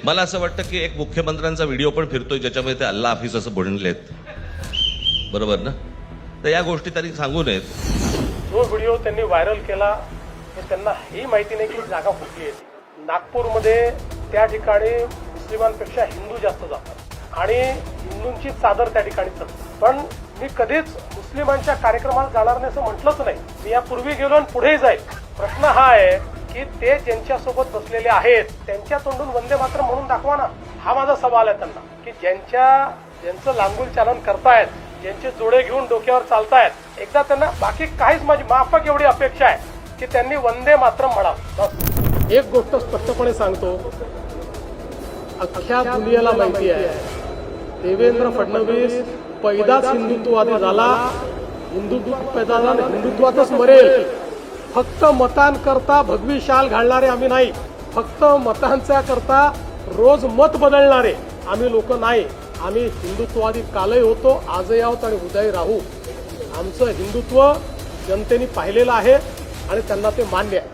मला असं वाटतं की एक मुख्यमंत्र्यांचा व्हिडिओ पण फिरतोय ज्याच्यामध्ये ते अल्ला हाफिज असं बोललेत, बरोबर ना? तर या गोष्टी तरी सांगू नयेत. जो व्हिडिओ त्यांनी व्हायरल केला हे त्यांना ही माहिती नाही की जागा कुठली आहे. नागपूरमध्ये त्या ठिकाणी मुस्लिमांपेक्षा हिंदू जास्त जातात आणि हिंदूंची चादर त्या ठिकाणी चालते. पण मी कधीच मुस्लिमांच्या कार्यक्रमाला जाणार नाही असं म्हटलंच नाही. मी यापूर्वी गेलो आणि पुढेही जाईल. प्रश्न हा आहे की ते ज्यांच्यासोबत बसलेले आहेत त्यांच्या तोंडून वंदे मातरम म्हणून दाखवा ना. हा माझा सवाल आहे त्यांना की ज्यांचं लांगुल चालन करतायत, ज्यांचे जोडे घेऊन डोक्यावर चालतायत, एकदा त्यांना बाकी काहीच माझी माफक एवढी अपेक्षा आहे की त्यांनी वंदे मातरम म्हणावं. एक गोष्ट स्पष्टपणे सांगतो, अख्ख्या दुनियेला माहिती आहे देवेंद्र फडणवीस पैदाच हिंदुत्ववादी झाला, हिंदुत्वातच मरेल. फक्त मतांकरता भगवी शाल घालणारे आम्ही नाही, फक्त मतांच्या करता रोज मत बदलणारे आम्ही लोक नाही. आम्ही हिंदुत्ववादी कालही होतो, आजही आहोत आणि उद्याही राहू. आमचं हिंदुत्व जनतेने पाहिलेलं आहे आणि त्यांना ते मान्य आहे.